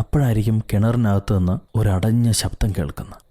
അപ്പോഴായിരിക്കും കിണറിനകത്ത് നിന്ന് ഒരടഞ്ഞ ശബ്ദം കേൾക്കുന്നത്.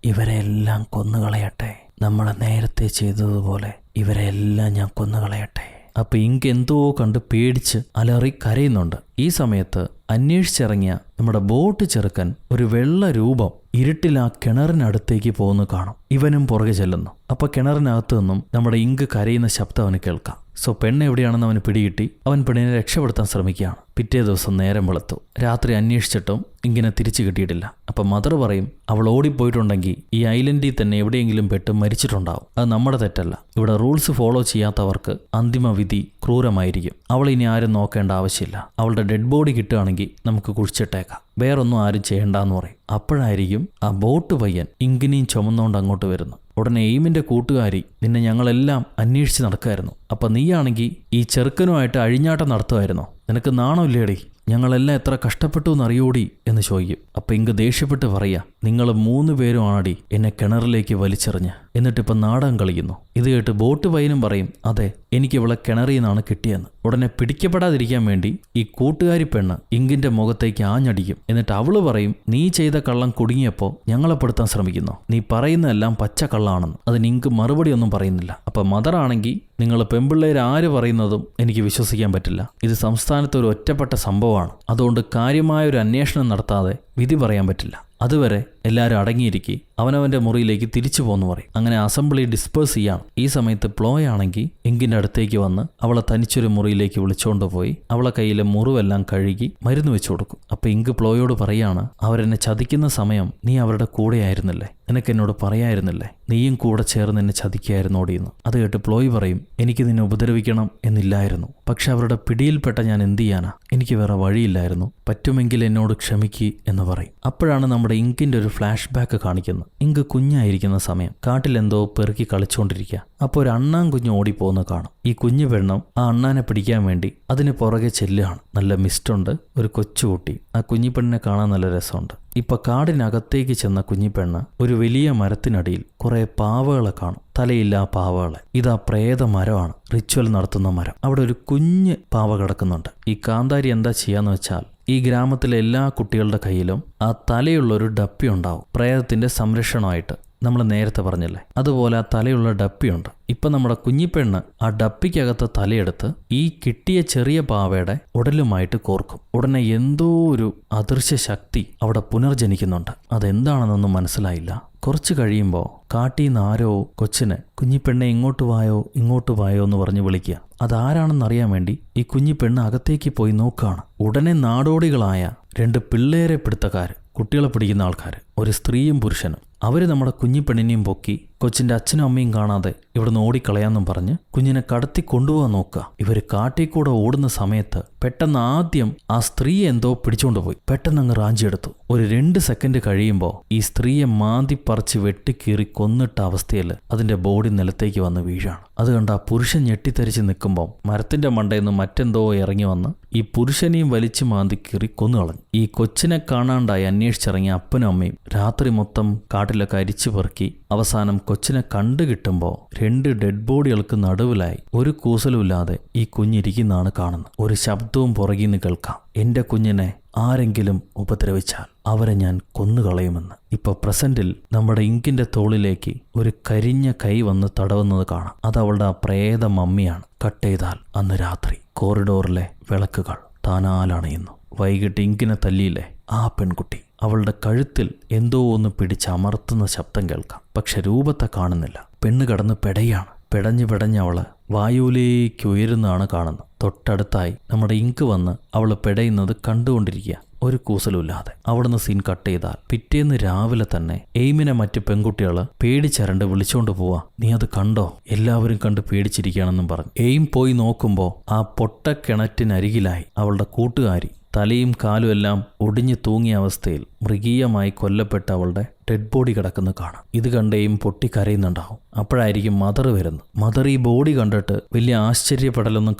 ഇവരെല്ലാം കൊന്നുകളയട്ടെ, നമ്മൾ നേരത്തെ ചെയ്തതുപോലെ ഇവരെല്ലാം ഞാൻ കൊന്നുകളയട്ടെ. അപ്പൊ ഇങ്ക് എന്തോ കണ്ട് പേടിച്ച് അലറി കരയുന്നുണ്ട്. ഈ സമയത്ത് അന്വേഷിച്ചിറങ്ങിയ നമ്മുടെ ബോട്ട് ചെറുക്കൻ ഒരു വെള്ള രൂപം ഇരുട്ടിൽ ആ കിണറിനടുത്തേക്ക് പോകുന്നു കാണും. ഇവനും പുറകെ ചെല്ലുന്നു. അപ്പൊ കിണറിനകത്തു നിന്നും നമ്മുടെ ഇങ്ക് കരയുന്ന ശബ്ദം അവന് കേൾക്കാം. സോ പെണ്ണ് എവിടെയാണെന്ന് അവന് പിടികിട്ടി. അവൻ പെണ്ണിനെ രക്ഷപ്പെടുത്താൻ ശ്രമിക്കുകയാണ്. പിറ്റേ ദിവസം നേരം വെളുത്തു. രാത്രി അന്വേഷിച്ചിട്ടും ഇങ്ങനെ തിരിച്ചു കിട്ടിയിട്ടില്ല. അപ്പൊ മദർ പറയും, അവൾ ഓടിപ്പോയിട്ടുണ്ടെങ്കിൽ ഈ ഐലൻഡിൽ തന്നെ എവിടെയെങ്കിലും പെട്ട് മരിച്ചിട്ടുണ്ടാവും. അത് നമ്മുടെ തെറ്റല്ല. ഇവിടെ റൂൾസ് ഫോളോ ചെയ്യാത്തവർക്ക് അന്തിമ വിധി ക്രൂരമായിരിക്കും. അവൾ ഇനി ആരും നോക്കേണ്ട ആവശ്യമില്ല. അവളുടെ ഡെഡ് ബോഡി കിട്ടുകയാണെങ്കിൽ നമുക്ക് കുഴിച്ചിട്ടേക്കാം, വേറൊന്നും ആരും ചെയ്യണ്ടെന്ന് പറയും. അപ്പോഴായിരിക്കും ആ ബോട്ട് പയ്യൻ ഇങ്കിനെയും ചുമന്നുകൊണ്ട് അങ്ങോട്ട് വരുന്നു. ഉടനെ എയിമിന്റെ കൂട്ടുകാരി, നിന്നെ ഞങ്ങളെല്ലാം അന്വേഷിച്ച് നടക്കായിരുന്നു. അപ്പൊ നീയാണെങ്കിൽ ഈ ചെറുക്കനുമായിട്ട് അഴിഞ്ഞാട്ടം നടത്തുമായിരുന്നോ? നിനക്ക് നാണമില്ലേടി? ഞങ്ങളെല്ലാം എത്ര കഷ്ടപ്പെട്ടു എന്നറിയോടി എന്ന് ചോദിക്കും. അപ്പൊ ഇങ്ക് ദേഷ്യപ്പെട്ട് പറയാ, നിങ്ങൾ 3 പേരുമാണടി എന്നെ കിണറിലേക്ക് വലിച്ചെറിഞ്ഞ്, എന്നിട്ടിപ്പം നാടകം കളിക്കുന്നു. ഇത് കേട്ട് ബോട്ട് പയ്യനും പറയും, അതെ, എനിക്ക് ഇവളെ കിണറിൽ നിന്നാണ് കിട്ടിയെന്ന്. ഉടനെ പിടിക്കപ്പെടാതിരിക്കാൻ വേണ്ടി ഈ കൂട്ടുകാരി പെണ്ണ് ഇങ്കിന്റെ മുഖത്തേക്ക് ആഞ്ഞടിക്കും. എന്നിട്ട് അവള് പറയും, നീ ചെയ്ത കള്ളം കുടുങ്ങിയപ്പോൾ ഞങ്ങളെ പെടുത്താൻ ശ്രമിക്കുന്നു, നീ പറയുന്നതെല്ലാം പച്ച കള്ളാണെന്ന്. അതിന് ഇങ്ക് മറുപടി ഒന്നും പറയുന്നില്ല. അപ്പൊ മദർ ആണെങ്കിൽ, നിങ്ങൾ പെമ്പിള്ളേർ ആര് പറയുന്നതും എനിക്ക് വിശ്വസിക്കാൻ പറ്റില്ല. ഇത് സംസ്ഥാനത്ത് ഒരു ഒറ്റപ്പെട്ട സംഭവമാണ്. അതുകൊണ്ട് കാര്യമായൊരു അന്വേഷണം നടത്താതെ വിധി പറയാൻ പറ്റില്ല. അതുവരെ എല്ലാവരും അടങ്ങിയിരിക്കെ അവനവൻ്റെ മുറിയിലേക്ക് തിരിച്ചു പോന്നു പറയും. അങ്ങനെ അസംബ്ലി ഡിസ്പേഴ്സ് ചെയ്യാം. ഈ സമയത്ത് പ്ലോയ് ആണെങ്കിൽ ഇങ്കിൻ്റെ അടുത്തേക്ക് വന്ന് അവളെ തനിച്ചൊരു മുറിയിലേക്ക് വിളിച്ചുകൊണ്ട് പോയി അവളെ കയ്യിലെ മുറിവെല്ലാം കഴുകി മരുന്ന് വെച്ചു കൊടുക്കും. അപ്പൊ ഇങ്ക് പ്ലോയോട് പറയാണ്, അവരെന്നെ ചതിക്കുന്ന സമയം നീ അവരുടെ കൂടെ ആയിരുന്നില്ലേ? നിനക്ക് എന്നോട് പറയായിരുന്നില്ലേ? നീയും കൂടെ ചേർന്ന് എന്നെ ചതിക്കായിരുന്നോടിയെന്ന്. അത് കേട്ട് പ്ലോയ് പറയും, എനിക്ക് നിന്നെ ഉപദ്രവിക്കണം എന്നില്ലായിരുന്നു, പക്ഷെ അവരുടെ പിടിയിൽപ്പെട്ട ഞാൻ എന്ത് ചെയ്യാനാ? എനിക്ക് വേറെ വഴിയില്ലായിരുന്നു. പറ്റുമെങ്കിൽ എന്നോട് ക്ഷമിക്ക് എന്ന് പറയും. അപ്പോഴാണ് നമ്മുടെ ഇങ്കിന്റെ ഒരു ഫ്ലാഷ് ബാക്ക് കാണിക്കുന്നത്. ഇങ്ക് കുഞ്ഞായിരിക്കുന്ന സമയം കാട്ടിലെന്തോ പെറുക്കി കളിച്ചുകൊണ്ടിരിക്കുക. അപ്പോൾ ഒരു അണ്ണാൻ കുഞ്ഞ് ഓടിപ്പോകുന്ന കാണും. ഈ കുഞ്ഞു പെണ്ണും ആ അണ്ണാനെ പിടിക്കാൻ വേണ്ടി അതിന് പുറകെ ചെല്ലുകയാണ്. നല്ല മിസ്റ്റുണ്ട്, ഒരു കൊച്ചുകുട്ടി. ആ കുഞ്ഞിപ്പെണ്ണിനെ കാണാൻ നല്ല രസമുണ്ട്. ഇപ്പൊ കാടിനകത്തേക്ക് ചെന്ന കുഞ്ഞിപ്പെണ്ണ് ഒരു വലിയ മരത്തിനടിയിൽ കുറെ പാവകളെ കാണും. തലയില്ല പാവകളെ. ഇതാ പ്രേത മരമാണ്, റിച്വൽ നടത്തുന്ന മരം. അവിടെ ഒരു കുഞ്ഞ് പാവ കിടക്കുന്നുണ്ട്. ഈ കാന്താരി എന്താ ചെയ്യാന്ന് വെച്ചാൽ, ഈ ഗ്രാമത്തിലെ എല്ലാ കുട്ടികളുടെ കയ്യിലും ആ തലയുള്ളൊരു ഡപ്പി ഉണ്ടാവും, പ്രേതത്തിന്റെ സംരക്ഷണമായിട്ട്. നമ്മൾ നേരത്തെ പറഞ്ഞില്ലേ, അതുപോലെ ആ തലയുള്ള ഡപ്പിയുണ്ട്. ഇപ്പൊ നമ്മുടെ കുഞ്ഞിപ്പെണ്ണ് ആ ഡപ്പിക്കകത്ത് തലയെടുത്ത് ഈ കിട്ടിയ ചെറിയ പാവയുടെ ഉടലുമായിട്ട് കോർക്കും. ഉടനെ എന്തോ ഒരു അദൃശ്യ ശക്തി അവിടെ പുനർജനിക്കുന്നുണ്ട്. അതെന്താണെന്നൊന്നും മനസ്സിലായില്ല. കുറച്ച് കഴിയുമ്പോൾ കാട്ടീന്ന് ആരോ കൊച്ചിനെ, കുഞ്ഞിപ്പെണ്ണെ ഇങ്ങോട്ട് വായോ എന്ന് പറഞ്ഞ് വിളിക്കുക. അതാരാണെന്നറിയാൻ വേണ്ടി ഈ കുഞ്ഞിപ്പെണ്ണ് അകത്തേക്ക് പോയി നോക്കുകയാണ്. ഉടനെ നാടോടികളായ 2 പിള്ളേരെ പിടുത്തക്കാർ, കുട്ടികളെ പിടിക്കുന്ന ആൾക്കാർ, ഒരു സ്ത്രീയും പുരുഷനും. അവര് നമ്മുടെ കുഞ്ഞിപ്പെണ്ണിനെയും പൊക്കി കൊച്ചിന്റെ അച്ഛനും അമ്മയും കാണാതെ ഇവിടുന്ന് ഓടിക്കളയാന്നും പറഞ്ഞ് കുഞ്ഞിനെ കടത്തി കൊണ്ടുപോകാൻ നോക്കുക. ഇവര് കാട്ടിക്കൂടെ ഓടുന്ന സമയത്ത് പെട്ടെന്ന് ആദ്യം ആ സ്ത്രീയെ എന്തോ പിടിച്ചുകൊണ്ടുപോയി പെട്ടെന്ന് അങ്ങ് റാഞ്ചിയെടുത്തു. ഒരു 2 സെക്കൻഡ് കഴിയുമ്പോൾ ഈ സ്ത്രീയെ മാന്തിപ്പറിച്ച് വെട്ടിക്കീറി കൊന്നിട്ട അവസ്ഥയിൽ അതിന്റെ ബോഡി നിലത്തേക്ക് വന്ന് വീഴാണ്. അത് കണ്ട് ആ പുരുഷൻ ഞെട്ടിത്തരിച്ച് നിൽക്കുമ്പോൾ മരത്തിന്റെ മണ്ടയിൽ നിന്ന് മറ്റെന്തോ ഇറങ്ങി വന്ന് ഈ പുരുഷനെയും വലിച്ചു മാന്തി കീറി കൊന്നുകളഞ്ഞു. ഈ കൊച്ചിനെ കാണാണ്ടായി അന്വേഷിച്ചിറങ്ങിയ അപ്പനും അമ്മയും രാത്രി മൊത്തം കാട്ടിലൊക്കെ അരിച്ചു പെറുക്കി അവസാനം കൊച്ചിനെ കണ്ടുകിട്ടുമ്പോൾ 2 ഡെഡ് ബോഡികൾക്ക് നടുവിലായി ഒരു കൂസലുമില്ലാതെ ഈ കുഞ്ഞിരിക്കുന്നതാണ് കാണുന്നത്. ഒരു ശബ്ദവും പുറകിൽ നിന്ന് കേൾക്കാം, എന്റെ കുഞ്ഞിനെ ആരെങ്കിലും ഉപദ്രവിച്ചാൽ അവരെ ഞാൻ കൊന്നുകളയുമെന്ന്. ഇപ്പൊ പ്രസന്റിൽ നമ്മുടെ ഇങ്കിന്റെ തോളിലേക്ക് ഒരു കരിഞ്ഞ കൈ വന്ന് തടവുന്നത് കാണാം. അത് അവളുടെ ആ പ്രേത മമ്മിയാണ്. കട്ട് ചെയ്താൽ അന്ന് രാത്രി കോറിഡോറിലെ വിളക്കുകൾ താനാലണയുന്നു. വൈകിട്ട് ഇങ്കിനെ തല്ലിയില്ലേ ആ പെൺകുട്ടി, അവളുടെ കഴുത്തിൽ എന്തോ ഒന്ന് പിടിച്ചമർത്തുന്ന ശബ്ദം കേൾക്കാം. പക്ഷെ രൂപത്തെ കാണുന്നില്ല. പെണ്ണ് കടന്ന് പെടയാണ്. പെടഞ്ഞ് അവള് വായുവിലേക്ക് ഉയരുന്നതാണ് കാണുന്നത്. തൊട്ടടുത്തായി നമ്മുടെ ഇങ്ക് വന്ന് അവള് പെടയുന്നത് കണ്ടുകൊണ്ടിരിക്കുക, ഒരു കൂസലുമില്ലാതെ. അവിടുന്ന് സീൻ കട്ട് ചെയ്താൽ പിറ്റേന്ന് രാവിലെ തന്നെ എയിമിനെ മറ്റ് പെൺകുട്ടികള് പേടിച്ചരണ്ട് വിളിച്ചോണ്ട് പോവാ. നീ അത് കണ്ടോ? എല്ലാവരും കണ്ട് പേടിച്ചിരിക്കുകയാണെന്നും പറഞ്ഞു. എയിം പോയി നോക്കുമ്പോ ആ പൊട്ടക്കിണറ്റിനരികിലായി അവളുടെ കൂട്ടുകാരി തലയും കാലും എല്ലാം ഒടിഞ്ഞു തൂങ്ങിയ അവസ്ഥയിൽ മൃഗീയമായി കൊല്ലപ്പെട്ട അവളുടെ ഡെഡ് ബോഡി കിടക്കുന്ന കാണാം. ഇത് കണ്ടേയും പൊട്ടിക്കരയുന്നുണ്ടാവും. അപ്പോഴായിരിക്കും മദർ വരുന്നത്. മദർ ഈ ബോഡി കണ്ടിട്ട് വലിയ ആശ്ചര്യപ്പെടലൊന്നും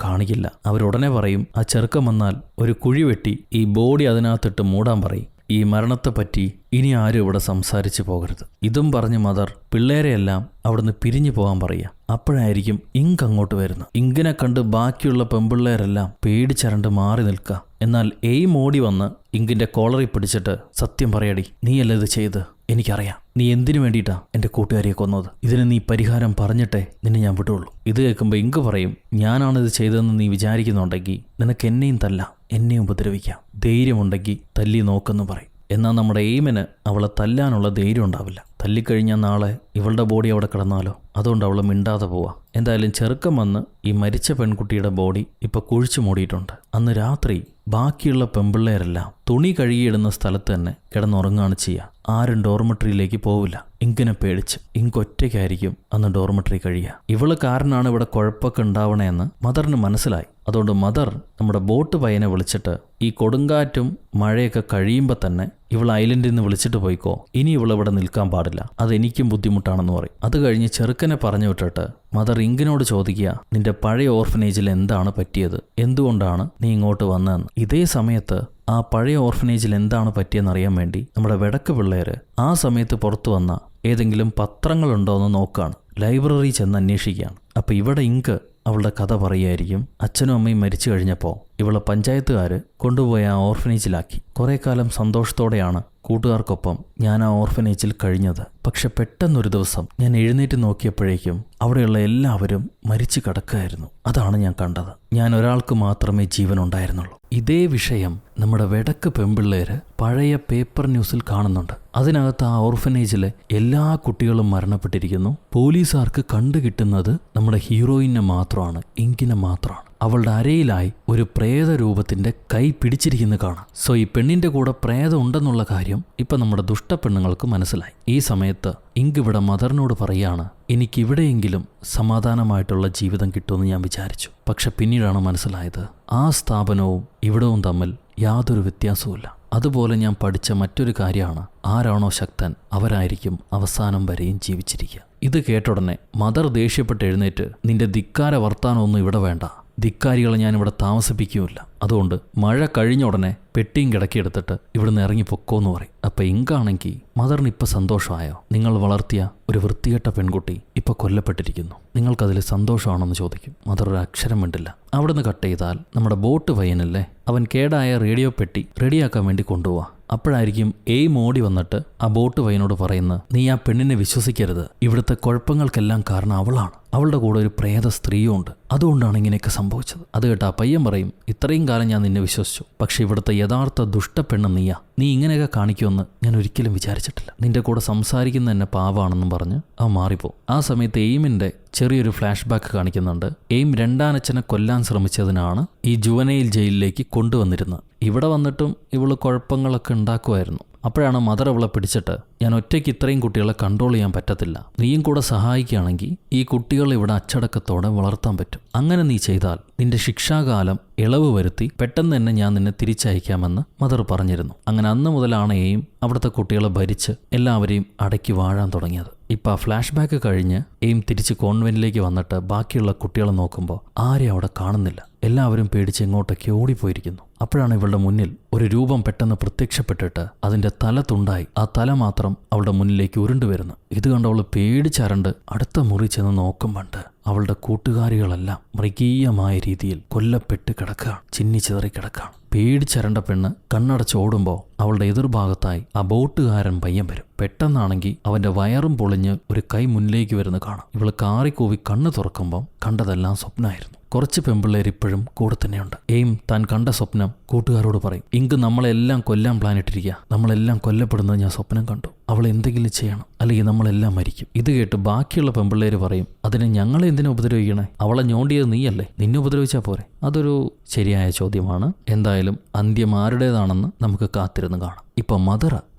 കാണിക്കില്ല. അവരുടനെ പറയും, ആ ചെറുക്കം വന്നാൽ ഒരു കുഴി വെട്ടി ഈ ബോഡി അതിനകത്തിട്ട് മൂടാൻ പറയും. ഈ മരണത്തെപ്പറ്റി ഇനി ആരും ഇവിടെ സംസാരിച്ചു പോകരുത്. ഇതും പറഞ്ഞ് മദർ പിള്ളേരെയെല്ലാം അവിടുന്ന് പിരിഞ്ഞു പോകാൻ പറയുക. അപ്പോഴായിരിക്കും ഇങ്ക് അങ്ങോട്ട് വരുന്നത്. ഇങ്കിനെ കണ്ട് ബാക്കിയുള്ള പെമ്പിള്ളേരെല്ലാം പേടിച്ചരണ്ട് മാറി നിൽക്കുക. എന്നാൽ എയിം ഓടി വന്ന് ഇങ്കിന്റെ കോളറിൽ പിടിച്ചിട്ട്, സത്യം പറയടി, നീയല്ല ഇത് ചെയ്ത്, എനിക്കറിയാം. നീ എന്തിനു വേണ്ടിയിട്ടാ എൻ്റെ കൂട്ടുകാരിയെ കൊന്നത്. ഇതിന് നീ പരിഹാരം പറഞ്ഞിട്ടേ നിന്നെ ഞാൻ വിടുള്ളൂ. ഇത് കേൾക്കുമ്പോൾ ഇങ്ക് പറയും, ഞാനാണിത് ചെയ്തതെന്ന് നീ വിചാരിക്കുന്നുണ്ടെങ്കിൽ നിനക്ക് എന്നെയും തല്ലാം, എന്നെയും ഉപദ്രവിക്കാം. ധൈര്യമുണ്ടെങ്കിൽ തല്ലി നോക്കെന്ന് പറയും. എന്നാൽ നമ്മുടെ എയിമിന് അവളെ തല്ലാനുള്ള ധൈര്യം ഉണ്ടാവില്ല. തല്ലിക്കഴിഞ്ഞാൽ നാളെ ഇവളുടെ ബോഡി അവിടെ കിടന്നാലോ, അതുകൊണ്ട് അവൾ മിണ്ടാതെ പോവാ. എന്തായാലും ചെറുക്കം വന്ന് ഈ മരിച്ച പെൺകുട്ടിയുടെ ബോഡി ഇപ്പോൾ കുഴിച്ചു മൂടിയിട്ടുണ്ട്. അന്ന് രാത്രി ബാക്കിയുള്ള പെമ്പിള്ളേരെല്ലാം തുണി കഴുകിയിടുന്ന സ്ഥലത്ത് തന്നെ കിടന്നുറങ്ങുകയാണ് ചെയ്യുക. ആരും ഡോർമെട്രിയിലേക്ക് പോവില്ല. ഇങ്കിനെ പേടിച്ച് ഇങ്ക് ഒറ്റയ്ക്കായിരിക്കും അന്ന് ഡോർമെട്രി കഴിയുക. ഇവള് കാരനാണ് ഇവിടെ കുഴപ്പമൊക്കെ ഉണ്ടാവണേന്ന് മദറിന് മനസ്സിലായി. അതുകൊണ്ട് മദർ നമ്മുടെ ബോട്ട് പയ്യനെ വിളിച്ചിട്ട്, ഈ കൊടുങ്കാറ്റും മഴയൊക്കെ കഴിയുമ്പോൾ തന്നെ ഇവൾ ഐലൻഡിൽ നിന്ന് വിളിച്ചിട്ട് പോയിക്കോ, ഇനി ഇവളിവിടെ നിൽക്കാൻ പാടില്ല, അതെനിക്കും ബുദ്ധിമുട്ടാണെന്ന് പറയും. അത് കഴിഞ്ഞ് ചെറുക്കനെ പറഞ്ഞു വിട്ടിട്ട് മദർ ഇങ്കിനോട് ചോദിക്കുക, നിന്റെ പഴയ ഓർഫനേജിൽ എന്താണ് പറ്റിയത്, എന്തുകൊണ്ടാണ് നീ ഇങ്ങോട്ട് വന്നതെന്ന്. ഇതേ സമയത്ത് ആ പഴയ ഓർഫനേജിൽ എന്താണ് പറ്റിയെന്നറിയാൻ വേണ്ടി നമ്മുടെ വെടക്ക് പിള്ളേർ ആ സമയത്ത് പുറത്തു വന്ന ഏതെങ്കിലും പത്രങ്ങളുണ്ടോ എന്ന് നോക്കുകയാണ്. ലൈബ്രറി ചെന്ന് അന്വേഷിക്കുകയാണ്. അപ്പോൾ ഇവിടെ ഇങ്ക് അവളുടെ കഥ പറയുമായിരിക്കും. അച്ഛനും അമ്മയും മരിച്ചു കഴിഞ്ഞപ്പോൾ ഇവളെ പഞ്ചായത്തുകാർ കൊണ്ടുപോയി ആ ഓർഫനേജിലാക്കി. കുറേ കാലം സന്തോഷത്തോടെയാണ് കൂട്ടുകാർക്കൊപ്പം ഞാൻ ആ ഓർഫനേജിൽ കഴിഞ്ഞത്. പക്ഷെ പെട്ടെന്നൊരു ദിവസം ഞാൻ എഴുന്നേറ്റ് നോക്കിയപ്പോഴേക്കും അവിടെയുള്ള എല്ലാവരും മരിച്ചു കിടക്കുകയായിരുന്നു. അതാണ് ഞാൻ കണ്ടത്. ഞാൻ ഒരാൾക്ക് മാത്രമേ ജീവനുണ്ടായിരുന്നുള്ളൂ. ഇതേ വിഷയം നമ്മുടെ വെടക്ക് പെമ്പിള്ളേര് പഴയ പേപ്പർ ന്യൂസിൽ കാണുന്നുണ്ട്. അതിനകത്ത് ആ ഓർഫനേജിലെ എല്ലാ കുട്ടികളും മരണപ്പെട്ടിരിക്കുന്നു. പോലീസുകാർക്ക് കണ്ടുകിട്ടുന്നത് നമ്മുടെ ഹീറോയിനെ മാത്രമാണ്, ഇങ്കിനെ മാത്രമാണ്. അവളുടെ അരയിലായി ഒരു പ്രേത രൂപത്തിന്റെ കൈ പിടിച്ചിരിക്കുന്നത് കാണാം. സോ ഈ പെണ്ണിന്റെ കൂടെ പ്രേതം ഉണ്ടെന്നുള്ള കാര്യം ഇപ്പൊ നമ്മുടെ ദുഷ്ടപ്പെണ്ണുങ്ങൾക്ക് മനസ്സിലായി. ഈ സമയത്ത് ഇങ്ക് ഇവിടെ മദറിനോട് പറയാണ്, എനിക്കിവിടെയെങ്കിലും സമാധാനമായിട്ടുള്ള ജീവിതം കിട്ടുമെന്ന് ഞാൻ വിചാരിച്ചു. പക്ഷെ പിന്നീടാണ് മനസ്സിലായത് ആ സ്ഥാപനവും ഇവിടവും തമ്മിൽ യാതൊരു വ്യത്യാസവുമില്ല. അതുപോലെ ഞാൻ പഠിച്ച മറ്റൊരു കാര്യമാണ്, ആരാണോ ശക്തൻ അവരായിരിക്കും അവസാനം വരെയും ജീവിച്ചിരിക്കുക. ഇത് കേട്ടുടനെ മദർ ദേഷ്യപ്പെട്ട് എഴുന്നേറ്റ്, നിന്റെ ധിക്കാര വർത്താനമൊന്നും ഇവിടെ വേണ്ട, ധിക്കാരികളെ ഞാനിവിടെ താമസിപ്പിക്കുകയില്ല. അതുകൊണ്ട് മഴ കഴിഞ്ഞ ഉടനെ പെട്ടിയും കിടക്കിയെടുത്തിട്ട് ഇവിടുന്ന് ഇറങ്ങിപ്പൊക്കോന്ന് പറയും. അപ്പം ഇങ്കാണെങ്കിൽ മദറിന് ഇപ്പം സന്തോഷമായോ? നിങ്ങൾ വളർത്തിയ ഒരു വൃത്തികെട്ട പെൺകുട്ടി ഇപ്പം കൊല്ലപ്പെട്ടിരിക്കുന്നു, നിങ്ങൾക്കതിൽ സന്തോഷമാണെന്ന് ചോദിക്കും. മദർ ഒരു അക്ഷരം മിണ്ടില്ല. അവിടുന്ന് കട്ട് ചെയ്താൽ നമ്മുടെ ബോട്ട് പയ്യനല്ലേ, അവൻ കേടായ റേഡിയോ പെട്ടി റെഡിയാക്കാൻ വേണ്ടി കൊണ്ടുപോവാ. അപ്പോഴായിരിക്കും എയിം ഓടി വന്നിട്ട് ആ ബോട്ട് പയ്യനോട് പറയുന്നത്, നീ ആ പെണ്ണിനെ വിശ്വസിക്കരുത്, ഇവിടുത്തെ കുഴപ്പങ്ങൾക്കെല്ലാം കാരണം അവളാണ്, അവളുടെ കൂടെ ഒരു പ്രേത സ്ത്രീയും ഉണ്ട്, അതുകൊണ്ടാണ് ഇങ്ങനെയൊക്കെ സംഭവിച്ചത്. അത് കേട്ട് ആ പയ്യൻ പറയും, ഇത്രയും കാലം ഞാൻ നിന്നെ വിശ്വസിച്ചു, പക്ഷെ ഇവിടുത്തെ യഥാർത്ഥ ദുഷ്ടപ്പെണ്ണ് നീയാ, നീ ഇങ്ങനെയൊക്കെ കാണിക്കുമെന്ന് ഞാൻ ഒരിക്കലും വിചാരിച്ചിട്ടില്ല, നിന്റെ കൂടെ സംസാരിക്കുന്ന എന്നെ പാവാണെന്നും പറഞ്ഞ് അവൻ മാറിപ്പോ. ആ സമയത്ത് എയിമിന്റെ ചെറിയൊരു ഫ്ലാഷ് ബാക്ക് കാണിക്കുന്നുണ്ട്. എയിം രണ്ടാനച്ഛനെ കൊല്ലാൻ ശ്രമിച്ചതിനാണ് ഈ ജുവനൈൽ ജയിലിലേക്ക് കൊണ്ടുവന്നിരുന്നത്. ഇവിടെ വന്നിട്ടും ഇവള് കുഴപ്പങ്ങളൊക്കെ ഉണ്ടാക്കുമായിരുന്നു. അപ്പോഴാണ് മദർ അവളെ പിടിച്ചിട്ട്, ഞാൻ ഒറ്റയ്ക്ക് ഇത്രയും കുട്ടികളെ കൺട്രോൾ ചെയ്യാൻ പറ്റത്തില്ല, നീയും കൂടെ സഹായിക്കുകയാണെങ്കിൽ ഈ കുട്ടികളെ ഇവിടെ അച്ചടക്കത്തോടെ വളർത്താൻ പറ്റും. അങ്ങനെ നീ ചെയ്താൽ നിന്റെ ശിക്ഷാകാലം ഇളവ് വരുത്തി പെട്ടെന്ന് തന്നെ ഞാൻ നിന്നെ തിരിച്ചയക്കാമെന്ന് മദർ പറഞ്ഞിരുന്നു. അങ്ങനെ അന്ന് മുതലാണ് എയിം അവിടുത്തെ കുട്ടികളെ ഭരിച്ച് എല്ലാവരെയും അടക്കി വാഴാൻ തുടങ്ങിയത്. ഇപ്പം ആ ഫ്ലാഷ് ബാക്ക് കഴിഞ്ഞ് എയിം തിരിച്ച് കോൺവെന്റിലേക്ക് വന്നിട്ട് ബാക്കിയുള്ള കുട്ടികളെ നോക്കുമ്പോൾ ആരെയും അവിടെ കാണുന്നില്ല. എല്ലാവരും പേടിച്ച് എങ്ങോട്ടൊക്കെ ഓടിപ്പോയിരിക്കുന്നു. അപ്പോഴാണ് ഇവളുടെ മുന്നിൽ ഒരു രൂപം പെട്ടെന്ന് പ്രത്യക്ഷപ്പെട്ടിട്ട് അതിന്റെ തല തുണ്ടായി ആ തല മാത്രം അവളുടെ മുന്നിലേക്ക് ഉരുണ്ടുവരുന്നു. ഇത് കണ്ട് അവൾ പേടിച്ചരണ്ട് അടുത്ത മുറി ചെന്ന് നോക്കുമ്പോണ്ട് അവളുടെ കൂട്ടുകാരികളെല്ലാം മൃഗീയമായ രീതിയിൽ കൊല്ലപ്പെട്ട് കിടക്കുകയാണ്, ചിന്നിച്ചിതറി കിടക്കുകയാണ്. പേടിച്ചരണ്ട പെണ്ണ് കണ്ണടച്ചോടുമ്പോൾ അവളുടെ എതിർഭാഗത്തായി ആ ബോട്ടുകാരൻ പയ്യൻ വരും. പെട്ടെന്നാണെങ്കിൽ അവന്റെ വയറും പൊളിഞ്ഞ് ഒരു കൈ മുന്നിലേക്ക് വരുന്ന കാണാം. ഇവള് കാറിക്കൂവി കണ്ണ് തുറക്കുമ്പോൾ കണ്ടതെല്ലാം സ്വപ്നമായിരുന്നു. കുറച്ച് പെമ്പിള്ളേർ ഇപ്പോഴും കൂടെ തന്നെയുണ്ട്. എയിം താൻ കണ്ട സ്വപ്നം കൂട്ടുകാരോട് പറയും. ഇങ്ക് നമ്മളെല്ലാം കൊല്ലാൻ പ്ലാൻ ഇട്ടിരിക്കുക, നമ്മളെല്ലാം കൊല്ലപ്പെടുന്നത് ഞാൻ സ്വപ്നം കണ്ടു, അവൾ എന്തെങ്കിലും ചെയ്യണം, അല്ലെങ്കിൽ നമ്മളെല്ലാം മരിക്കും. ഇത് കേട്ട് ബാക്കിയുള്ള പെമ്പിള്ളേർ പറയും, അതിനെ ഞങ്ങളെ എന്തിനാ ഉപദ്രവിക്കണേ, അവളെ ഞോണ്ടിയത് നീയല്ലേ, നിന്നെ ഉപദ്രവിച്ചാൽ പോരെ. അതൊരു ശരിയായ ചോദ്യമാണ്. എന്തായാലും അന്ത്യം ആരുടേതാണെന്ന് നമുക്ക് കാത്തിരുന്ന് കാണാം. ഇപ്പം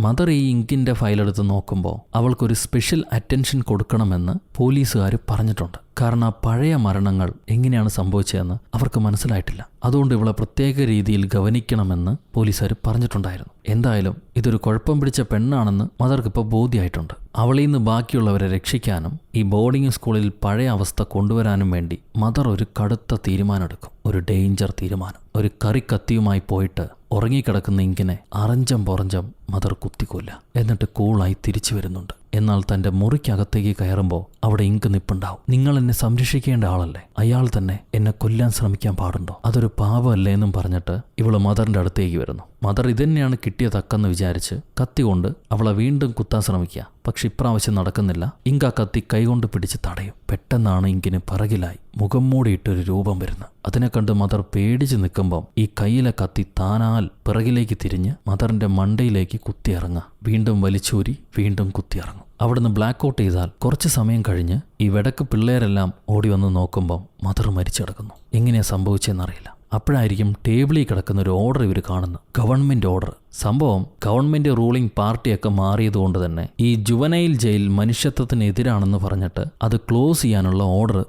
മദർ ഈ ഇങ്കിന്റെ ഫയലെടുത്ത് നോക്കുമ്പോൾ അവൾക്കൊരു സ്പെഷ്യൽ അറ്റൻഷൻ കൊടുക്കണമെന്ന് പോലീസുകാർ പറഞ്ഞിട്ടുണ്ട്. കാരണം ആ പഴയ മരണങ്ങൾ എങ്ങനെയാണ് സംഭവിച്ചതെന്ന് അവർക്ക് മനസ്സിലായിട്ടില്ല. അതുകൊണ്ട് ഇവളെ പ്രത്യേക രീതിയിൽ ഗവനിക്കണമെന്ന് പോലീസുകാർ പറഞ്ഞിട്ടുണ്ടായിരുന്നു. എന്തായാലും ഇതൊരു കുഴപ്പം പിടിച്ച പെണ്ണാണെന്ന് മദർക്ക് ഇപ്പോൾ ബോധ്യമായിട്ടുണ്ട്. അവളിൽ നിന്ന് ബാക്കിയുള്ളവരെ രക്ഷിക്കാനും ഈ ബോർഡിംഗ് സ്കൂളിൽ പഴയ അവസ്ഥ കൊണ്ടുവരാനും വേണ്ടി മദർ ഒരു കടുത്ത തീരുമാനമെടുക്കും. ഒരു ഡേഞ്ചർ തീരുമാനം. ഒരു കറിക്കത്തിയുമായി പോയിട്ട് ഉറങ്ങിക്കിടക്കുന്ന ഇങ്കിനെ അറഞ്ചം പുറഞ്ചം മദർ കുത്തിക്കൊല്ല. എന്നിട്ട് കൂളായി തിരിച്ചു വരുന്നുണ്ട്. എന്നാൽ തൻ്റെ മുറിക്കകത്തേക്ക് കയറുമ്പോൾ അവിടെ ഇങ്ക് നിപ്പുണ്ടാവും. നിങ്ങൾ എന്നെ സംരക്ഷിക്കേണ്ട ആളല്ലേ, അയാൾ തന്നെ എന്നെ കൊല്ലാൻ ശ്രമിക്കാൻ പാടുണ്ടോ? അതൊരു പാപമല്ലേ എന്നും പറഞ്ഞിട്ട് ഇവള് മദറിന്റെ അടുത്തേക്ക് വരുന്നു. മദർ ഇതന്നെയാണ് കിട്ടിയ തക്കെന്ന് വിചാരിച്ച് കത്തി കൊണ്ട് അവളെ വീണ്ടും കുത്താൻ ശ്രമിക്കുക. പക്ഷെ ഇപ്രാവശ്യം നടക്കുന്നില്ല. ഇങ്ക് ആ കത്തി കൈകൊണ്ട് പിടിച്ച് തടയും. പെട്ടെന്നാണ് ഇങ്കിന് പിറകിലായി മുഖം മൂടിയിട്ടൊരു രൂപം വരുന്നത്. അതിനെ കണ്ട് മദർ പേടിച്ച് നിൽക്കുമ്പം ഈ കയ്യിലെ കത്തി താനാൽ പിറകിലേക്ക് തിരിഞ്ഞ് മദറിന്റെ മണ്ടയിലേക്ക് കുത്തിയിറങ്ങുക. വീണ്ടും വലിച്ചൂരി വീണ്ടും കുത്തിയിറങ്ങും. അവിടുന്ന് ബ്ലാക്ക് ഔട്ട് ചെയ്താൽ കുറച്ച് സമയം കഴിഞ്ഞ് ഈ വെടക്ക് പിള്ളേരെല്ലാം ഓടി വന്ന് നോക്കുമ്പം മദർ മരിച്ചു കിടക്കുന്നു. എങ്ങനെയാ സംഭവിച്ചതെന്നറിയില്ല. അപ്പോഴായിരിക്കും ടേബിളിൽ കിടക്കുന്ന ഒരു ഓർഡർ ഇവർ കാണുന്നു. Government order. സംഭവം ഗവൺമെന്റ് റൂളിംഗ് പാർട്ടിയൊക്കെ മാറിയതുകൊണ്ട് തന്നെ ഈ ജുവനൈൽ ജയിൽ മനുഷ്യത്വത്തിനെതിരാണെന്ന് പറഞ്ഞിട്ട് അത് ക്ലോസ് ചെയ്യാനുള്ള ഓർഡർ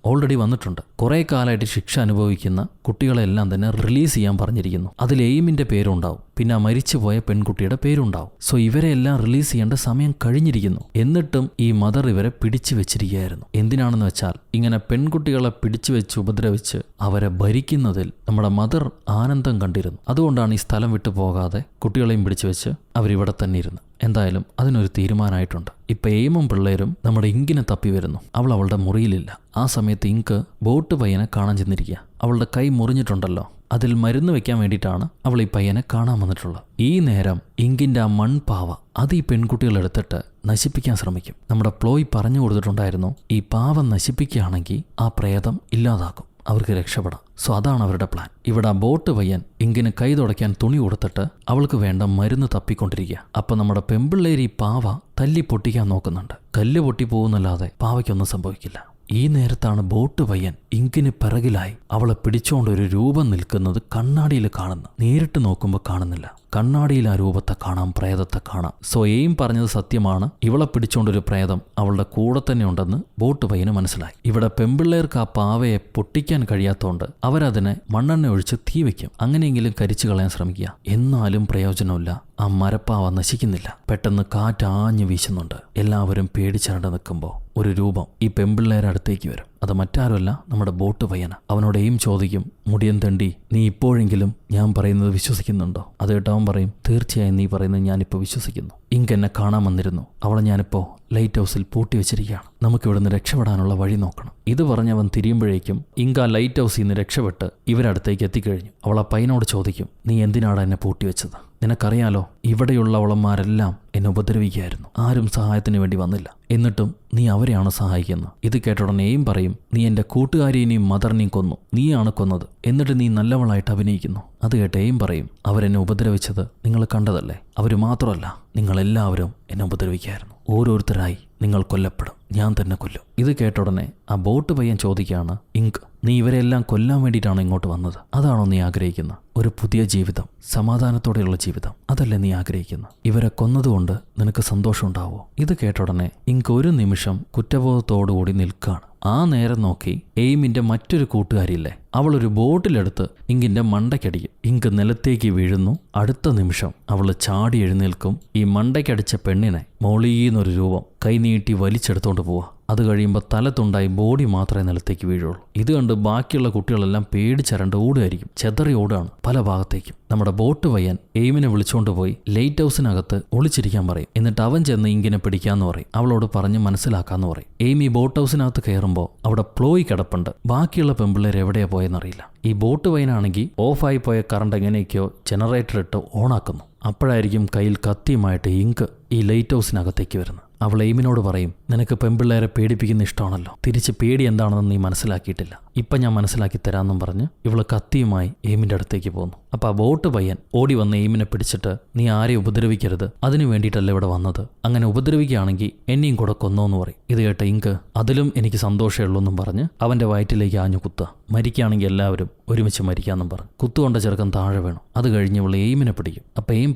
ഓൾറെഡി വന്നിട്ടുണ്ട്. കുറെ കാലമായിട്ട് ശിക്ഷ അനുഭവിക്കുന്ന കുട്ടികളെല്ലാം തന്നെ റിലീസ് ചെയ്യാൻ പറഞ്ഞിരിക്കുന്നു. അതിൽ എയിമിന്റെ പേരുണ്ടാവും, പിന്നെ മരിച്ചുപോയ പെൺകുട്ടിയുടെ പേരുണ്ടാവും. സോ ഇവരെ എല്ലാം റിലീസ് ചെയ്യേണ്ട സമയം കഴിഞ്ഞിരിക്കുന്നു. എന്നിട്ടും ഈ മദർ ഇവരെ പിടിച്ചു വെച്ചിരിക്കുകയായിരുന്നു. എന്തിനാണെന്ന് വെച്ചാൽ ഇങ്ങനെ പെൺകുട്ടികളെ പിടിച്ചു വെച്ച് ഉപദ്രവിച്ച് അവരെ ഭരിക്കുന്നതിൽ നമ്മുടെ മദർ ആനന്ദം കണ്ടിരുന്നു. അതുകൊണ്ടാണ് ഈ സ്ഥലം വിട്ടു പോകാതെ കുട്ടികളെയും പിടിച്ചു വെച്ച് അവരിവിടെ തന്നെ ഇരുന്നു. എന്തായാലും അതിനൊരു തീരുമാനമായിട്ടുണ്ട്. ഇപ്പൊ എയിമും പിള്ളേരും നമ്മുടെ ഇങ്കിനെ തപ്പി വരുന്നു. അവൾ അവളുടെ മുറിയിലില്ല. ആ സമയത്ത് ഇങ്ക് ബോട്ട് പയ്യനെ കാണാൻ ചെന്നിരിക്കുക. അവളുടെ കൈ മുറിഞ്ഞിട്ടുണ്ടല്ലോ, അതിൽ മരുന്ന് വെക്കാൻ വേണ്ടിയിട്ടാണ് അവൾ ഈ പയ്യനെ കാണാൻ വന്നിട്ടുള്ളത്. ഈ നേരം ഇങ്കിന്റെ ആ മൺപാവ അത് ഈ പെൺകുട്ടികൾ എടുത്തിട്ട് നശിപ്പിക്കാൻ ശ്രമിക്കും. നമ്മുടെ പ്ലോയ് പറഞ്ഞു കൊടുത്തിട്ടുണ്ടായിരുന്നു, ഈ പാവം നശിപ്പിക്കുകയാണെങ്കിൽ ആ പ്രേതം ഇല്ലാതാക്കും, അവർക്ക് രക്ഷപ്പെടാം. സോ അതാണ് അവരുടെ പ്ലാൻ. ഇവിടെ ആ ബോട്ട് പയ്യൻ ഇങ്കിന് കൈ തുടയ്ക്കാൻ തുണി കൊടുത്തിട്ട് അവൾക്ക് വേണ്ട മരുന്ന് തപ്പിക്കൊണ്ടിരിക്കുക. അപ്പൊ നമ്മുടെ പെമ്പിള്ളേരി പാവ തല്ലി പൊട്ടിക്കാൻ നോക്കുന്നുണ്ട്. കല്ല് പൊട്ടിപ്പോകുന്നല്ലാതെ പാവയ്ക്കൊന്നും സംഭവിക്കില്ല. ഈ നേരത്താണ് ബോട്ട് പയ്യൻ ഇങ്കിന് പിറകിലായി അവളെ പിടിച്ചോണ്ട് ഒരു രൂപം നിൽക്കുന്നത് കണ്ണാടിയിൽ കാണുന്നു. നേരിട്ട് നോക്കുമ്പോൾ കാണുന്നില്ല, കണ്ണാടിയിൽ ആ രൂപത്തെ കാണാം, പ്രേതത്തെ കാണാം. സോ എയിം പറഞ്ഞത് സത്യമാണ്. ഇവളെ പിടിച്ചോണ്ടൊരു പ്രേതം അവളുടെ കൂടെ തന്നെ ഉണ്ടെന്ന് ബോട്ട് പയ്യന് മനസ്സിലായി. ഇവിടെ പെമ്പിള്ളേർക്ക് ആ പാവയെ പൊട്ടിക്കാൻ കഴിയാത്തോണ്ട് അവരതിനെ മണ്ണെണ്ണ ഒഴിച്ച് തീ വയ്ക്കും. അങ്ങനെയെങ്കിലും കരിച്ചു കളയാൻ ശ്രമിക്കുക. എന്നാലും പ്രയോജനമില്ല. ആ മരപ്പാവ നശിക്കുന്നില്ല. പെട്ടെന്ന് കാറ്റാഞ്ഞു വീശുന്നുണ്ട്. എല്ലാവരും പേടിച്ചരണ്ട് നിൽക്കുമ്പോൾ ഒരു രൂപം ഈ പെമ്പിള്ളേരെ അടുത്തേക്ക് വരും. അത് മറ്റാരുമല്ല, നമ്മുടെ ബോട്ട് പയ്യന. അവനോട് എയിം ചോദിക്കും, മുടിയൻ തണ്ടി, നീ ഇപ്പോഴെങ്കിലും ഞാൻ പറയുന്നത് വിശ്വസിക്കുന്നുണ്ടോ? അത് കേട്ട് അവൻ പറയും, തീർച്ചയായും നീ പറയുന്നത് ഞാനിപ്പോൾ വിശ്വസിക്കുന്നു. ഇങ്ക് എന്നെ കാണാൻ വന്നിരുന്നു. അവളെ ഞാനിപ്പോൾ ലൈറ്റ് ഹൗസിൽ പൂട്ടി വെച്ചിരിക്കുകയാണ്. നമുക്കിവിടുന്ന് രക്ഷപ്പെടാനുള്ള വഴി നോക്കണം. ഇത് പറഞ്ഞവൻ തിരിയുമ്പോഴേക്കും ഇങ്ക് ആ ലൈറ്റ് ഹൗസിൽ നിന്ന് രക്ഷപ്പെട്ട് ഇവരടുത്തേക്ക് എത്തിക്കഴിഞ്ഞു. അവൾ ആ പയ്യനോട് ചോദിക്കും, നീ എന്തിനാണ് എന്നെ പൂട്ടി വെച്ചത്? നിനക്കറിയാലോ, ഇവിടെയുള്ളവളന്മാരെല്ലാം എന്നെ ഉപദ്രവിക്കുകയായിരുന്നു. ആരും സഹായത്തിന് വേണ്ടി വന്നില്ല. എന്നിട്ടും നീ അവരെയാണ് സഹായിക്കുന്നത്. ഇത് കേട്ടുടനെയും പറയും, നീ എൻ്റെ കൂട്ടുകാരിയെയും മദറിനെയും കൊന്നു, നീയാണ് കൊന്നത്. എന്നിട്ട് നീ നല്ലവളായിട്ട് അഭിനയിക്കുന്നു. അത് കേട്ടേയും പറയും, അവരെന്നെ ഉപദ്രവിച്ചത് നിങ്ങൾ കണ്ടതല്ലേ? അവർ മാത്രമല്ല, നിങ്ങളെല്ലാവരും എന്നെ ഉപദ്രവിക്കുകയായിരുന്നു. ഓരോരുത്തരായി നിങ്ങൾ കൊല്ലപ്പെടും, ഞാൻ തന്നെ കൊല്ലും. ഇത് കേട്ടുടനെ ആ ബോട്ട് പയ്യൻ ചോദിക്കുകയാണ്, ഇങ്ക്, നീ ഇവരെല്ലാം കൊല്ലാൻ വേണ്ടിയിട്ടാണ് ഇങ്ങോട്ട് വന്നത്? അതാണോ നീ ആഗ്രഹിക്കുന്നത്? ഒരു പുതിയ ജീവിതം, സമാധാനത്തോടെയുള്ള ജീവിതം, അതല്ലേ നീ ആഗ്രഹിക്കുന്നത്? ഇവരെ കൊന്നതുകൊണ്ട് നിനക്ക് സന്തോഷം ഉണ്ടാവോ? ഇത് കേട്ടുടനെ ഇങ്ക് ഒരു നിമിഷം കുറ്റബോധത്തോടുകൂടി നിൽക്കുകയാണ്. ആ നേരം നോക്കി എയിമിന്റെ മറ്റൊരു കൂട്ടുകാരിയില്ലേ, അവളൊരു ബോട്ടിലെടുത്ത് ഇങ്കിന്റെ മണ്ടയ്ക്കടിക്കും. ഇങ്ക് നിലത്തേക്ക് വീഴുന്നു. അടുത്ത നിമിഷം അവള് ചാടി എഴുന്നേൽക്കും. ഈ മണ്ടയ്ക്കടിച്ച പെണ്ണിനെ മോളീന്നൊരു രൂപം കൈനീട്ടി വലിച്ചെടുത്തോണ്ട് പോവാ. അത് കഴിയുമ്പോൾ തലത്തുണ്ടായി ബോഡി മാത്രമേ നിലത്തേക്ക് വീഴുള്ളൂ. ഇത് കണ്ട് ബാക്കിയുള്ള കുട്ടികളെല്ലാം പേടിച്ചരണ്ട് ഓടുകയായിരിക്കും. ചെതറി ഓടുകയാണ് പല ഭാഗത്തേക്കും. നമ്മുടെ ബോട്ട് പയ്യൻ എയിമിനെ വിളിച്ചുകൊണ്ട് പോയി ലൈറ്റ് ഹൗസിനകത്ത് ഒളിച്ചിരിക്കാൻ പറയും. എന്നിട്ട് അവൻ ചെന്ന് ഇങ്കിനെ പിടിക്കാന്ന് പറയും. അവളോട് പറഞ്ഞ് മനസ്സിലാക്കാന്ന് പറയും. എയിം ഈ ബോട്ട് ഹൗസിനകത്ത് കയറുമ്പോൾ അവിടെ പ്ലോയ് കിടപ്പുണ്ട്. ബാക്കിയുള്ള പെമ്പിള്ളേർ എവിടെയാ പോയെന്നറിയില്ല. ഈ ബോട്ട് പയ്യനാണെങ്കിൽ ഓഫായി പോയ കറണ്ട് എങ്ങനെയൊക്കെയോ ജനറേറ്റർ ഇട്ട് ഓണാക്കുന്നു. അപ്പോഴായിരിക്കും കയ്യിൽ കത്തിയുമായിട്ട് ഇങ്ക് ഈ ലൈറ്റ് ഹൗസിനകത്തേക്ക് വരുന്നത്. അവൾ എയിമിനോട് പറയും, നിനക്ക് പെമ്പിള്ളേരെ പേടിപ്പിക്കുന്ന ഇഷ്ടമാണല്ലോ, തിരിച്ച് പേടി എന്താണെന്ന് നീ മനസ്സിലാക്കിയിട്ടില്ല, ഇപ്പം ഞാൻ മനസ്സിലാക്കി തരാമെന്നും പറഞ്ഞ് ഇവള് കത്തിയുമായി എയിമിൻ്റെ അടുത്തേക്ക് പോകുന്നു. അപ്പം ആ ബോട്ട് പയ്യൻ ഓടി വന്ന് എയിമിനെ പിടിച്ചിട്ട്, നീ ആരെയും ഉപദ്രവിക്കരുത്, അതിനു വേണ്ടിയിട്ടല്ല ഇവിടെ വന്നത്, അങ്ങനെ ഉപദ്രവിക്കുകയാണെങ്കിൽ എന്നെയും കൂടെ കൊന്നോന്ന് പറയും. ഇത് കേട്ട ഇങ്ക്, അതിലും എനിക്ക് സന്തോഷമേ ഉള്ളൂ എന്നും പറഞ്ഞ് അവൻ്റെ വയറ്റിലേക്ക് ആഞ്ഞു കുത്തുക. മരിക്കുകയാണെങ്കിൽ എല്ലാവരും ഒരുമിച്ച് മരിക്കാമെന്നും പറഞ്ഞു. കുത്തുകൊണ്ട ചെറുക്കൻ താഴെ വീണു. അത് കഴിഞ്ഞ് ഇവൾ എയിമിനെ പിടിക്കും. അപ്പം എയിം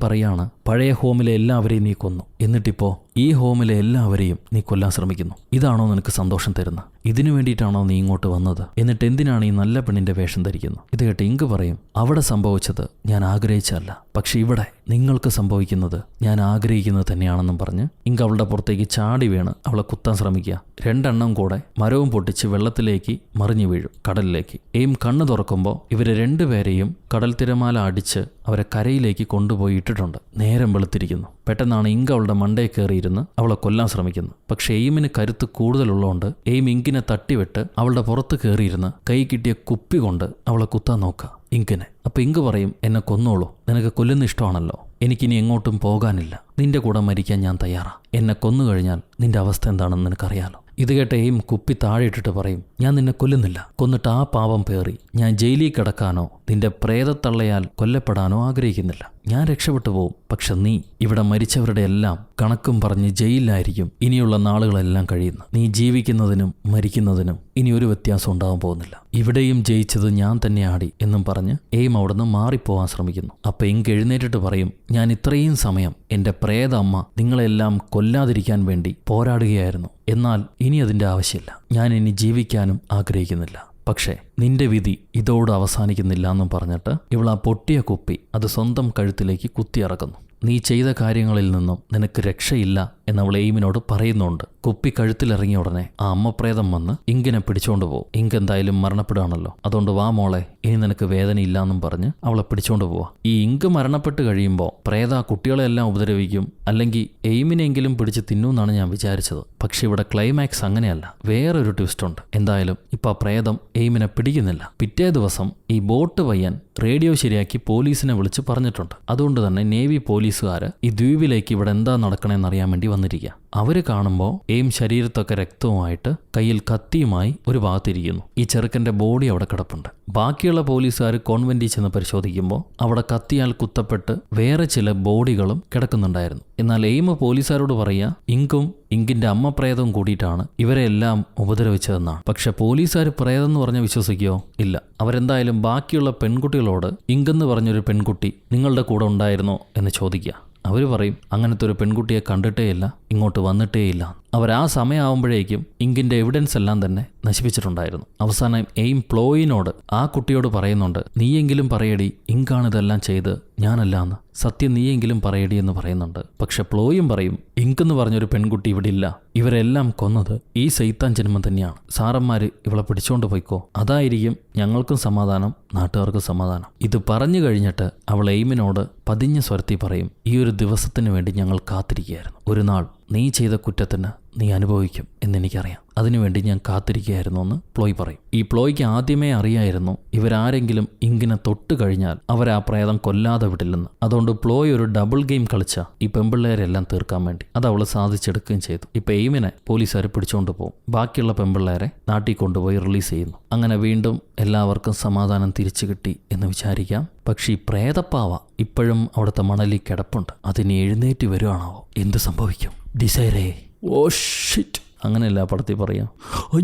പറയാണ്, പഴയ ഹോമിലെ എല്ലാവരെയും നീ കൊന്നു, എന്നിട്ടിപ്പോൾ ഈ ഹോമിലെ എല്ലാവരെയും നീ കൊല്ലാൻ ശ്രമിക്കുന്നു. ഇതാണോ നിനക്ക് സന്തോഷം തരുന്നത്? ഇതിനു വേണ്ടിയിട്ടാണോ നീ ഇങ്ങോട്ട് വന്നത്? എന്നിട്ട് എന്തിനാണ് ഈ നല്ല പെണ്ണിന്റെ വേഷം ധരിക്കുന്നത്? ഇത് കേട്ട് ഇങ്ക് പറയും, അവിടെ സംഭവിച്ചത് ഞാൻ ആഗ്രഹിച്ചല്ല, പക്ഷെ ഇവിടെ നിങ്ങൾക്ക് സംഭവിക്കുന്നത് ഞാൻ ആഗ്രഹിക്കുന്നത് തന്നെയാണെന്നും പറഞ്ഞ് ഇങ്ക് അവളുടെ പുറത്തേക്ക് ചാടി വീണ് അവളെ കുത്താൻ ശ്രമിക്കുക. രണ്ടെണ്ണം കൂടെ മരവും പൊട്ടിച്ച് വെള്ളത്തിലേക്ക് മറിഞ്ഞു വീഴും, കടലിലേക്ക്. എയിം കണ്ണ് തുറക്കുമ്പോൾ ഇവരെ രണ്ടുപേരെയും കടൽ തിരമാല അടിച്ച് അവരെ കരയിലേക്ക് കൊണ്ടുപോയി ഇട്ടിട്ടുണ്ട്. നേരം വെളുത്തിരിക്കുന്നു. പെട്ടെന്നാണ് ഇങ്ക് അവളുടെ മണ്ടയിൽ കയറിയിരുന്ന് അവളെ കൊല്ലാൻ ശ്രമിക്കുന്നത്. പക്ഷെ എയിമിന് കരുത്ത് കൂടുതലുള്ളതുകൊണ്ട് എയിം ഇങ്കിനെ തട്ടിവിട്ട് അവളുടെ പുറത്ത് കയറിയിരുന്ന് കൈ കിട്ടിയ കുപ്പി കൊണ്ട് അവളെ കുത്താൻ നോക്കുക ഇങ്കിനെ. അപ്പൊ ഇങ്ക് പറയും, എന്നെ കൊന്നോളൂ, നിനക്ക് കൊല്ലുന്ന ഇഷ്ടമാണല്ലോ, എനിക്കിനി എങ്ങോട്ടും പോകാനില്ല, നിന്റെ കൂടെ മരിക്കാൻ ഞാൻ തയ്യാറാ, എന്നെ കൊന്നു കഴിഞ്ഞാൽ നിന്റെ അവസ്ഥ എന്താണെന്ന് നിനക്കറിയാലോ. ഇത് കേട്ട എയിം കുപ്പി താഴെ ഇട്ടിട്ട് പറയും, ഞാൻ നിന്നെ കൊല്ലുന്നില്ല, കൊന്നിട്ട് ആ പാവം പേറി ഞാൻ ജയിലിൽ കിടക്കാനോ നിന്റെ പ്രേതത്തള്ളയാൽ കൊല്ലപ്പെടാനോ ആഗ്രഹിക്കുന്നില്ല. ഞാൻ രക്ഷപ്പെട്ടു പോവും. പക്ഷെ നീ ഇവിടെ മരിച്ചവരുടെ എല്ലാം കണക്കും പറഞ്ഞ് ജയിലിലായിരിക്കും ഇനിയുള്ള നാളുകളെല്ലാം കഴിയുന്നു. നീ ജീവിക്കുന്നതിനും മരിക്കുന്നതിനും ഇനി ഒരു വ്യത്യാസം ഉണ്ടാവാൻ പോകുന്നില്ല. ഇവിടെയും ജയിച്ചത് ഞാൻ തന്നെ ആടി എന്നും പറഞ്ഞ് എയിം അവിടുന്ന് മാറിപ്പോവാൻ ശ്രമിക്കുന്നു. അപ്പൊ ഇങ്ക് എഴുന്നേറ്റിട്ട് പറയും, ഞാൻ ഇത്രയും സമയം എന്റെ പ്രേത അമ്മ നിങ്ങളെല്ലാം കൊല്ലാതിരിക്കാൻ വേണ്ടി പോരാടുകയായിരുന്നു. എന്നാൽ ഇനി അതിന്റെ ആവശ്യമില്ല. ഞാൻ ഇനി ജീവിക്കാനും ആഗ്രഹിക്കുന്നില്ല. പക്ഷേ നിന്റെ വിധി ഇതോട് അവസാനിക്കുന്നില്ല എന്നും പറഞ്ഞിട്ട് ഇവൾ ആ പൊട്ടിയ കുപ്പി അത് സ്വന്തം കഴുത്തിലേക്ക് കുത്തിയിറക്കുന്നു. നീ ചെയ്ത കാര്യങ്ങളിൽ നിന്നും നിനക്ക് രക്ഷയില്ല എന്നവൾ എയിമിനോട് പറയുന്നുണ്ട്. കുപ്പി കഴുത്തിലിറങ്ങിയ ഉടനെ ആ അമ്മപ്രേതം വന്ന് ഇങ്കിനെ പിടിച്ചോണ്ട് പോകും. ഇങ്ക് എന്തായാലും മരണപ്പെടുകയാണല്ലോ, അതുകൊണ്ട് വാ മോളെ, ഇനി നിനക്ക് വേദനയില്ല എന്നും പറഞ്ഞ് അവളെ പിടിച്ചോണ്ട് പോവാ. ഈ ഇങ്ക് മരണപ്പെട്ട് കഴിയുമ്പോൾ പ്രേത കുട്ടികളെല്ലാം ഉപദ്രവിക്കും, അല്ലെങ്കിൽ എയിമിനെങ്കിലും പിടിച്ച് തിന്നൂന്നാണ് ഞാൻ വിചാരിച്ചത്. പക്ഷെ ഇവിടെ ക്ലൈമാക്സ് അങ്ങനെയല്ല, വേറൊരു ട്വിസ്റ്റ് ഉണ്ട്. എന്തായാലും ഇപ്പൊ ആ പ്രേതം എയിമിനെ പിടിക്കുന്നില്ല. പിറ്റേ ദിവസം ഈ ബോട്ട് പയ്യൻ റേഡിയോ ശരിയാക്കി പോലീസിനെ വിളിച്ച് പറഞ്ഞിട്ടുണ്ട്. അതുകൊണ്ട് തന്നെ നേവി പോലീസുകാര് ഈ ദ്വീപിലേക്ക് ഇവിടെ എന്താ നടക്കണേന്ന് അറിയാൻ വേണ്ടി വന്നിരിക്കുക. അവര് കാണുമ്പോൾ എയിം ശരീരത്തൊക്കെ രക്തവുമായിട്ട് കയ്യിൽ കത്തിയുമായി ഒരു ഭാഗത്തിരിക്കുന്നു. ഈ ചെറുക്കന്റെ ബോഡി അവിടെ കിടപ്പുണ്ട്. ബാക്കിയുള്ള പോലീസുകാർ കോൺവെന്റിൽ ചെന്ന് പരിശോധിക്കുമ്പോൾ അവിടെ കത്തിയാൽ കുത്തപ്പെട്ട് വേറെ ചില ബോഡികളും കിടക്കുന്നുണ്ടായിരുന്നു. എന്നാൽ എയിം പോലീസുകാരോട് പറയുക, ഇങ്കും ഇങ്കിന്റെ അമ്മ പ്രേതവും കൂടിയിട്ടാണ് ഇവരെ എല്ലാം ഉപദ്രവിച്ചതെന്നാണ്. പക്ഷെ പോലീസുകാർ പ്രേതം എന്ന് പറഞ്ഞ് വിശ്വസിക്കുകയോ ഇല്ല. അവരെന്തായാലും ബാക്കിയുള്ള പെൺകുട്ടികളോട് ഇങ്കെന്ന് പറഞ്ഞൊരു പെൺകുട്ടി നിങ്ങളുടെ കൂടെ ഉണ്ടായിരുന്നോ എന്ന് ചോദിക്കുക. അവർ പറയും, അങ്ങനത്തെ ഒരു പെൺകുട്ടിയെ കണ്ടിട്ടേയില്ല, ഇങ്ങോട്ട് വന്നിട്ടേയില്ല. അവർ ആ സമയമാകുമ്പോഴേക്കും ഇങ്കിന്റെ എവിഡൻസ് എല്ലാം തന്നെ നശിപ്പിച്ചിട്ടുണ്ടായിരുന്നു. അവസാനം എയിം പ്ലോയിനോട് ആ കുട്ടിയോട് പറയുന്നുണ്ട്, നീയെങ്കിലും പറയടി, ഇങ്കാണിതെല്ലാം ചെയ്ത് ഞാനല്ലാന്ന്, സത്യം നീയെങ്കിലും പറയടി എന്ന് പറയുന്നുണ്ട്. പക്ഷെ പ്ലോയും പറയും, ഇങ്കെന്ന് പറഞ്ഞൊരു പെൺകുട്ടി ഇവിടെ ഇല്ല, ഇവരെല്ലാം കൊന്നത് ഈ സൈത്താൻ ജന്മം തന്നെയാണ്. സാറന്മാര് ഇവളെ പിടിച്ചോണ്ട് പോയിക്കോ, അതായിരിക്കും ഞങ്ങൾക്കും സമാധാനം, നാട്ടുകാർക്കും സമാധാനം. ഇത് പറഞ്ഞു കഴിഞ്ഞിട്ട് അവൾ എയിമിനോട് പതിഞ്ഞ സ്വരത്തിൽ പറയും, ഈ ഒരു ദിവസത്തിന് വേണ്ടി ഞങ്ങൾ കാത്തിരിക്കുകയായിരുന്നു. ഒരു നാൾ നീ ചെയ്ത കുറ്റത്തിന് നീ അനുഭവിക്കും എന്നെനിക്കറിയാം, അതിനുവേണ്ടി ഞാൻ കാത്തിരിക്കുകയായിരുന്നു എന്ന് പ്ലോയ് പറയും. ഈ പ്ലോയ്ക്ക് ആദ്യമേ അറിയായിരുന്നു ഇവരാരെങ്കിലും ഇങ്ങനെ തൊട്ട് കഴിഞ്ഞാൽ അവരെ ആ പ്രേതം കൊല്ലാതെ വിടില്ലെന്ന്. അതുകൊണ്ട് പ്ലോയ് ഒരു ഡബിൾ ഗെയിം കളിച്ച ഈ പെമ്പിള്ളേരെല്ലാം തീർക്കാൻ വേണ്ടി അത് അവൾ സാധിച്ചെടുക്കുകയും ചെയ്തു. ഇപ്പൊ എയിമിനെ പോലീസുകാർ പിടിച്ചുകൊണ്ട് പോകും. ബാക്കിയുള്ള പെമ്പിള്ളേരെ നാട്ടിൽ കൊണ്ടുപോയി റിലീസ് ചെയ്യുന്നു. അങ്ങനെ വീണ്ടും എല്ലാവർക്കും സമാധാനം തിരിച്ചു കിട്ടി എന്ന് വിചാരിക്കാം. പക്ഷെ ഈ പ്രേതപ്പാവ ഇപ്പോഴും അവിടുത്തെ മണലിൽ കിടപ്പുണ്ട്. അതിന് എഴുന്നേറ്റ് വരുവാണാവോ? എന്ത് സംഭവിക്കും? ഡിസൈറേ, ഓ ഷിറ്റ്, അങ്ങനെയല്ല പടത്തിൽ പറയാം,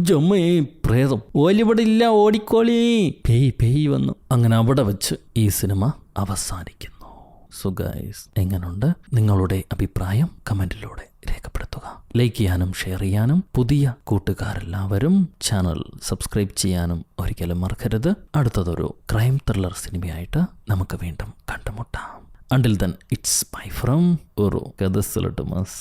ജമ്മേ പ്രേതം ഓലിവിടെ ഇല്ല, ഓടിക്കോളി, പേയ് വന്നു. അങ്ങനെ അവിടെ വെച്ച് ഈ സിനിമ അവസാനിക്കുന്നു. സോ ഗൈസ്, എങ്ങനുണ്ട്? നിങ്ങളുടെ അഭിപ്രായം കമന്റിലൂടെ രേഖപ്പെടുത്തുക. ലൈക്ക് ചെയ്യാനും ഷെയർ ചെയ്യാനും പുതിയ കൂട്ടുകാരെല്ലാവരും ചാനൽ സബ്സ്ക്രൈബ് ചെയ്യാനും ഒരിക്കലും മറക്കരുത്. അടുത്തതൊരു ക്രൈം ത്രില്ലർ സിനിമയായിട്ട് നമുക്ക് വീണ്ടും കണ്ടുമുട്ടാം. Until then, it's bye from Uru. Kadasulatumas.